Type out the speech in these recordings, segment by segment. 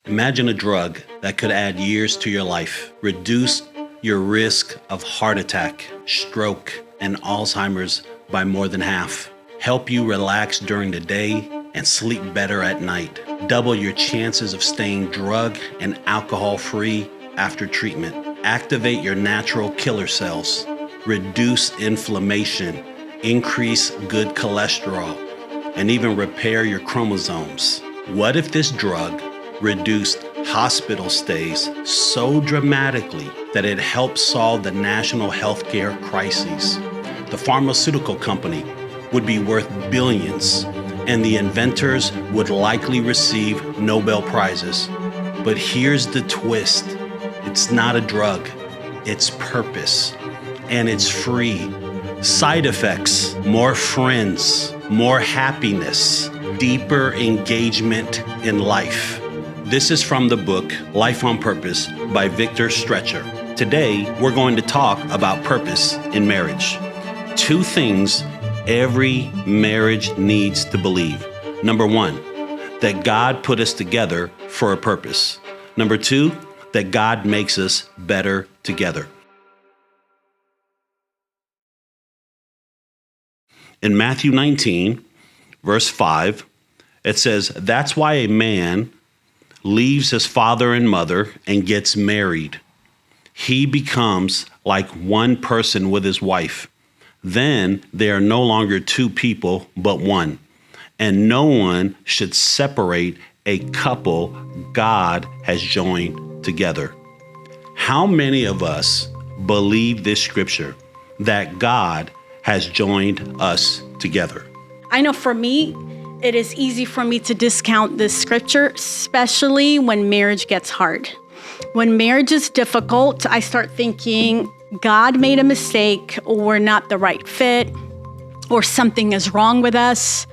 Imagine a drug that could add years to your life, reduce your risk of heart attack, stroke, and Alzheimer's by more than half, help you relax during the day and sleep better at night, double your chances of staying drug and alcohol-free after treatment, activate your natural killer cells, reduce inflammation, increase good cholesterol, and even repair your chromosomes. What if this drug reduced hospital stays so dramatically that it helped solve the national healthcare crises? The pharmaceutical company would be worth billions, and the inventors would likely receive Nobel Prizes. But here's the twist. It's not a drug, it's purpose, and it's free. Side effects, more friends, more happiness, deeper engagement in life. This is from the book Life on Purpose by Victor Stretcher. Today, we're going to talk about purpose in marriage. 2 things every marriage needs to believe. Number 1, that God put us together for a purpose. Number 2, that God makes us better together. In Matthew 19, verse 5, it says, "That's why a man leaves his father and mother and gets married. He becomes like one person with his wife. Then they are no longer 2 people, but one. And no one should separate a couple God has joined together." How many of us believe this scripture, that God has joined us together? I know for me, it is easy for me to discount this scripture, especially when marriage gets hard. When marriage is difficult, I start thinking God made a mistake, or we're not the right fit, or something is wrong with us.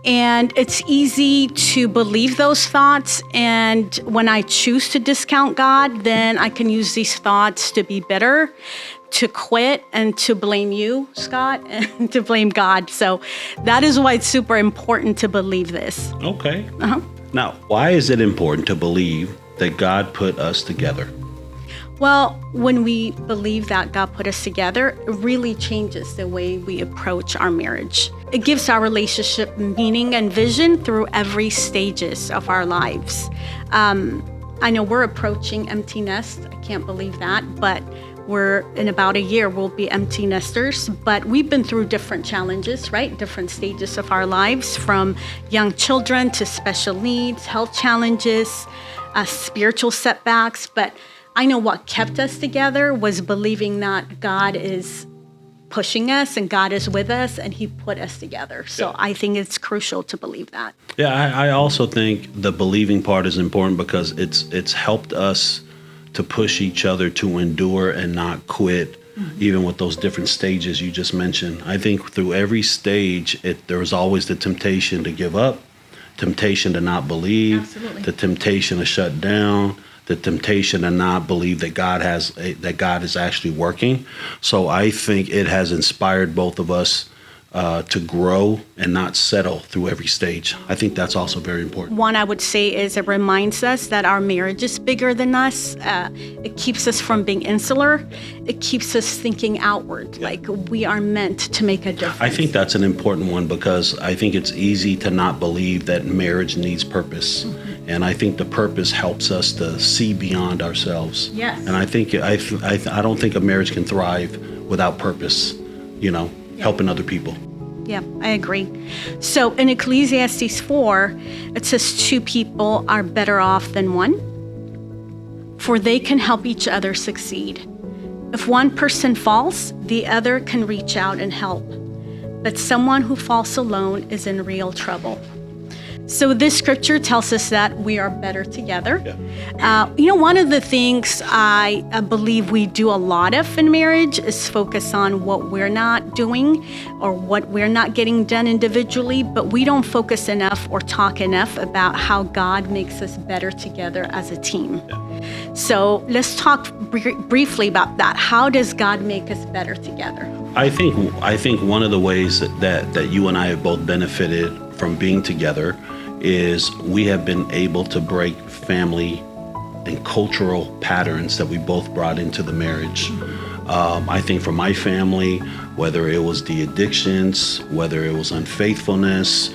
And it's easy to believe those thoughts. And when I choose to discount God, then I can use these thoughts to be bitter, to quit, and to blame you, Scott, and to blame God. So that is why it's super important to believe this. Okay. Now, why is it important to believe that God put us together? Well, when we believe that God put us together, it really changes the way we approach our marriage. It gives our relationship meaning and vision through every stages of our lives. I know we're approaching empty nest. I can't believe that, but we're in about a year, we'll be empty nesters, but we've been through different challenges, right? Different stages of our lives, from young children to special needs, health challenges, spiritual setbacks. But I know what kept us together was believing that God is pushing us and God is with us and He put us together. So I think it's crucial to believe that. Yeah, I also think the believing part is important because it's helped us to push each other to endure and not quit, even with those different stages you just mentioned. I think through every stage, there was always the temptation to give up, temptation to not believe, Absolutely. the temptation to shut down, the temptation to not believe that God is actually working. So I think it has inspired both of us to grow and not settle through every stage. I think that's also very important. One I would say is it reminds us that our marriage is bigger than us. It keeps us from being insular. It keeps us thinking outward, like we are meant to make a difference. I think that's an important one because I think it's easy to not believe that marriage needs purpose. And I think the purpose helps us to see beyond ourselves. Yes. And I don't think a marriage can thrive without purpose, helping other people. Yeah, I agree. So in Ecclesiastes 4, it says 2 people are better off than one, for they can help each other succeed. If one person falls, the other can reach out and help. But someone who falls alone is in real trouble. So this scripture tells us that we are better together. One of the things I believe we do a lot of in marriage is focus on what we're not doing or what we're not getting done individually, but we don't focus enough or talk enough about how God makes us better together as a team. So let's talk briefly about that. How does God make us better together? I think one of the ways that you and I have both benefited from being together is we have been able to break family and cultural patterns that we both brought into the marriage. I think for my family, whether it was the addictions, whether it was unfaithfulness,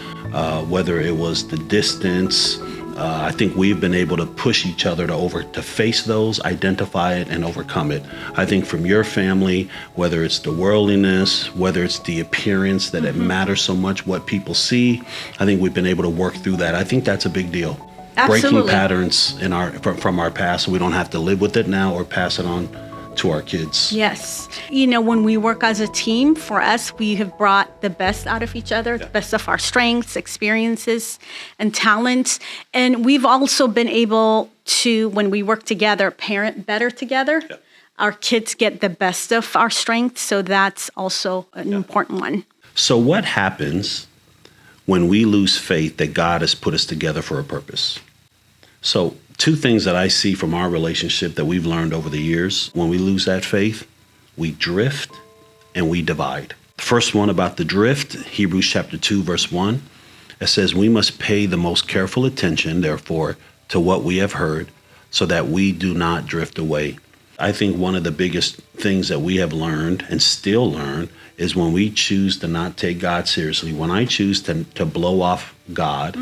whether it was the distance, I think we've been able to push each other to face those, identify it, and overcome it. I think from your family, whether it's the worldliness, whether it's the appearance, that it matters so much what people see, I think we've been able to work through that. I think that's a big deal. Absolutely. Breaking patterns from our past, so we don't have to live with it now or pass it on to our kids. Yes. When we work as a team, for us, we have brought the best out of each other, the best of our strengths, experiences, and talents. And we've also been able to, when we work together, parent better together. Yeah. Our kids get the best of our strengths. So that's also an important one. So what happens when we lose faith that God has put us together for a purpose? So two things that I see from our relationship that we've learned over the years: when we lose that faith, we drift and we divide. The first one about the drift, Hebrews chapter 2, verse 1, it says, "We must pay the most careful attention, therefore, to what we have heard, so that we do not drift away." I think one of the biggest things that we have learned and still learn is when we choose to not take God seriously, when I choose to blow off God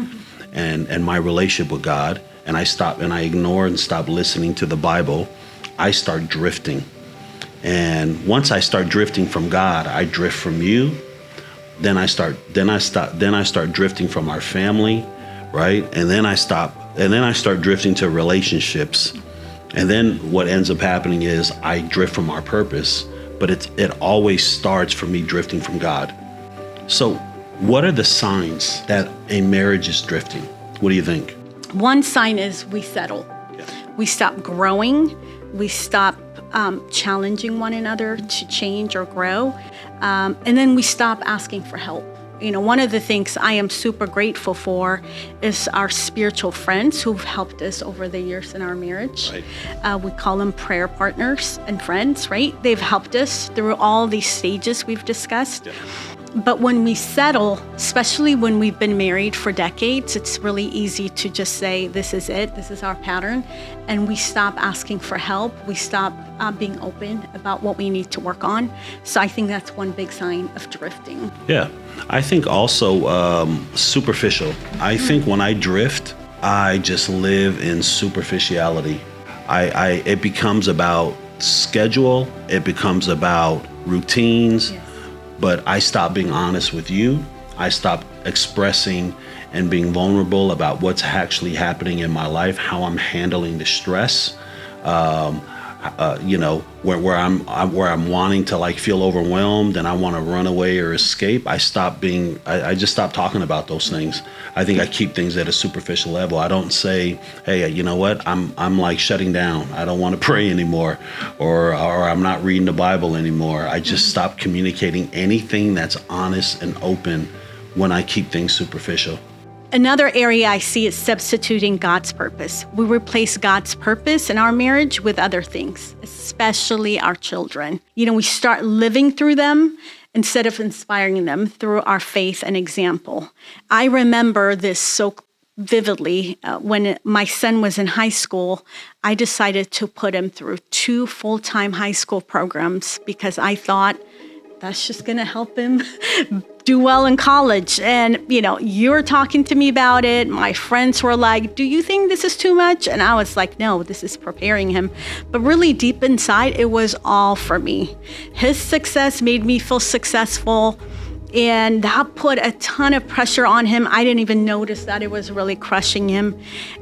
and my relationship with God, and I ignore and stop listening to the Bible, I start drifting. And once I start drifting from God, I drift from you. Then I start drifting from our family, right? And then I start drifting to relationships. And then what ends up happening is I drift from our purpose, but it always starts from me drifting from God. So what are the signs that a marriage is drifting? What do you think? One sign is we settle. Yeah. We stop growing. We stop challenging one another to change or grow. And then we stop asking for help. One of the things I am super grateful for is our spiritual friends who've helped us over the years in our marriage. Right. We call them prayer partners and friends, right? They've helped us through all these stages we've discussed. Yeah. But when we settle, especially when we've been married for decades, it's really easy to just say, this is it, this is our pattern. And we stop asking for help. We stop being open about what we need to work on. So I think that's one big sign of drifting. Yeah, I think also superficial. I think when I drift, I just live in superficiality. It becomes about schedule. It becomes about routines. Yes. But I stop being honest with you. I stop expressing and being vulnerable about what's actually happening in my life, how I'm handling the stress. Where I'm wanting to feel overwhelmed and I want to run away or escape. I just stop talking about those things. I think I keep things at a superficial level. I don't say, hey, you know what? I'm shutting down. I don't want to pray anymore, or I'm not reading the Bible anymore. I just stop communicating anything that's honest and open when I keep things superficial. Another area I see is substituting God's purpose. We replace God's purpose in our marriage with other things, especially our children. We start living through them instead of inspiring them through our faith and example. I remember this so vividly. When my son was in high school, I decided to put him through 2 full-time high school programs because I thought that's just going to help him do well in college. And, you were talking to me about it. My friends were like, do you think this is too much? And I was like, no, this is preparing him. But really deep inside, it was all for me. His success made me feel successful. And that put a ton of pressure on him. I didn't even notice that it was really crushing him.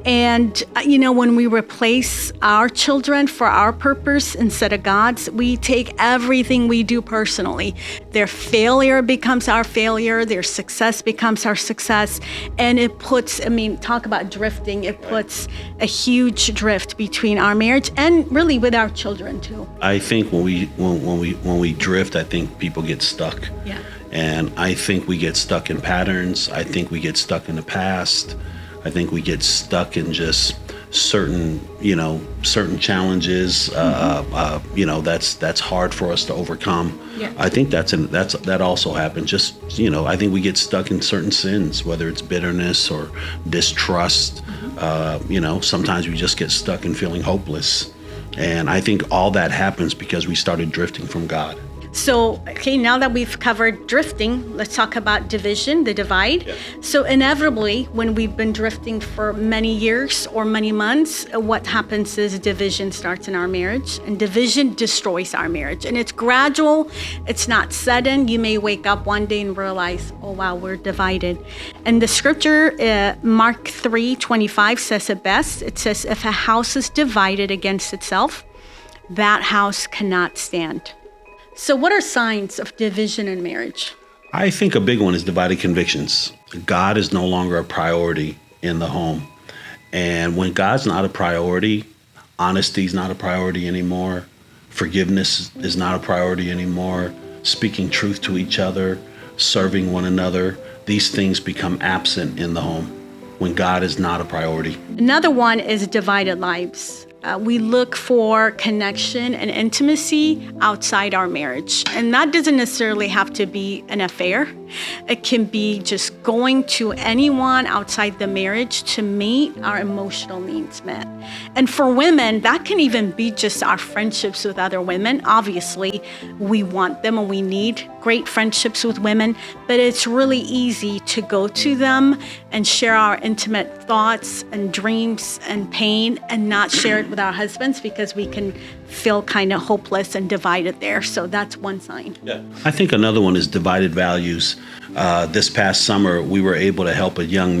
And, when we replace our children for our purpose instead of God's, we take everything we do personally. Their failure becomes our failure. Their success becomes our success. And it puts, talk about drifting. It puts a huge drift between our marriage and really with our children too. I think when we drift, I think people get stuck. Yeah. And I think we get stuck in patterns. I think we get stuck in the past. I think we get stuck in just certain challenges, that's hard for us to overcome. Yeah. I think that also happens. Just, I think we get stuck in certain sins, whether it's bitterness or distrust. Sometimes we just get stuck in feeling hopeless. And I think all that happens because we started drifting from God. So, okay, now that we've covered drifting, let's talk about division, the divide. Yeah. So inevitably, when we've been drifting for many years or many months, what happens is division starts in our marriage, and division destroys our marriage. And it's gradual, it's not sudden. You may wake up one day and realize, oh wow, we're divided. And the scripture, Mark 3:25 says it best. It says, if a house is divided against itself, that house cannot stand. So what are signs of division in marriage? I think a big one is divided convictions. God is no longer a priority in the home. And when God's not a priority, honesty is not a priority anymore. Forgiveness is not a priority anymore. Speaking truth to each other, serving one another, these things become absent in the home when God is not a priority. Another one is divided lives. We look for connection and intimacy outside our marriage. And that doesn't necessarily have to be an affair. It can be just going to anyone outside the marriage to meet our emotional needs met. And for women, that can even be just our friendships with other women. Obviously, we want them and we need great friendships with women, but it's really easy to go to them and share our intimate thoughts and dreams and pain and not share it with our husbands because we can feel kind of hopeless and divided there. So that's one sign. Yeah. I think another one is divided values. This past summer, we were able to help a young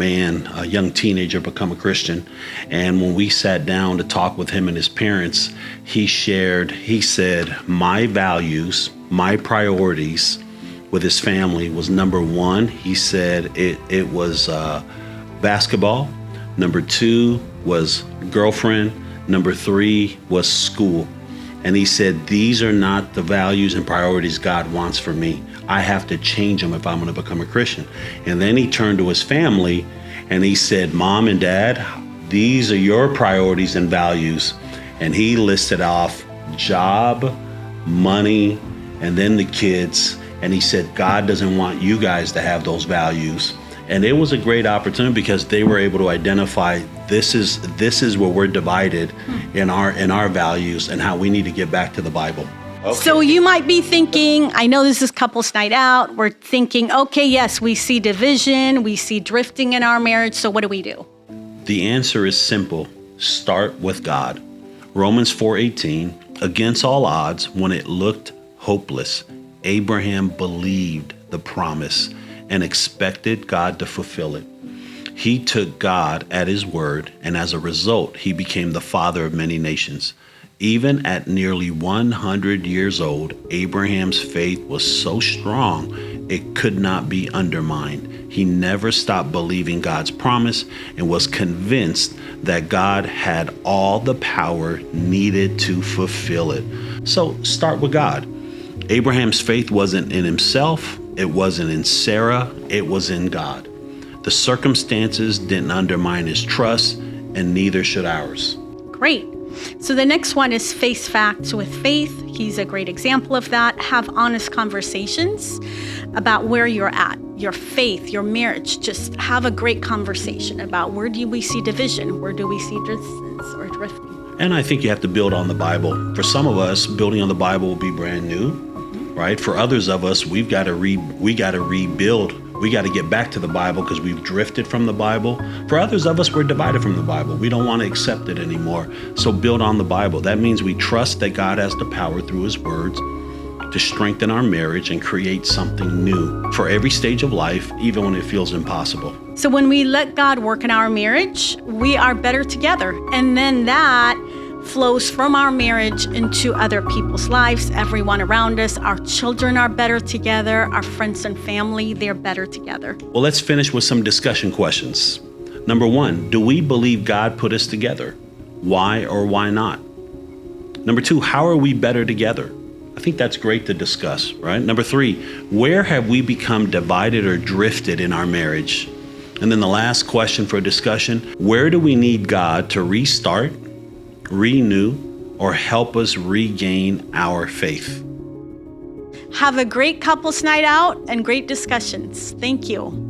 teenager become a Christian. And when we sat down to talk with him and his parents, he said, my values, my priorities with his family was number one. He said it was basketball. Number two was girlfriend. Number three was school. And he said, these are not the values and priorities God wants for me. I have to change them if I'm going to become a Christian. And then he turned to his family and he said, Mom and Dad, these are your priorities and values. And he listed off job, money, and then the kids. And he said, God doesn't want you guys to have those values. And it was a great opportunity because they were able to identify this is where we're divided in our values and how we need to get back to the Bible. Okay. So you might be thinking, I know this is couples night out. We're thinking, okay, yes, we see division, we see drifting in our marriage. So what do we do? The answer is simple. Start with God. Romans 4:18, against all odds, when it looked hopeless, Abraham believed the promise and expected God to fulfill it. He took God at his word, and as a result, he became the father of many nations. Even at nearly 100 years old, Abraham's faith was so strong it could not be undermined. He never stopped believing God's promise and was convinced that God had all the power needed to fulfill it. So start with God. Abraham's faith wasn't in himself, it wasn't in Sarah, it was in God. The circumstances didn't undermine his trust, and neither should ours. Great. So the next one is face facts with faith. He's a great example of that. Have honest conversations about where you're at, your faith, your marriage. Just have a great conversation about where do we see division, where do we see distance or drifting. And I think you have to build on the Bible. For some of us, building on the Bible will be brand new, right? For others of us, we got to rebuild. We got to get back to the Bible because we've drifted from the Bible. For others of us, we're divided from the Bible. We don't want to accept it anymore. So build on the Bible. That means we trust that God has the power through his words to strengthen our marriage and create something new for every stage of life, even when it feels impossible. So when we let God work in our marriage, we are better together. And then that flows from our marriage into other people's lives, everyone around us. Our children are better together. Our friends and family, they're better together. Well, let's finish with some discussion questions. Number one, do we believe God put us together? Why or why not? Number two, how are we better together? I think that's great to discuss, right? Number three, where have we become divided or drifted in our marriage? And then the last question for discussion, where do we need God to restart, renew, or help us regain our faith? Have a great couples night out and great discussions. Thank you.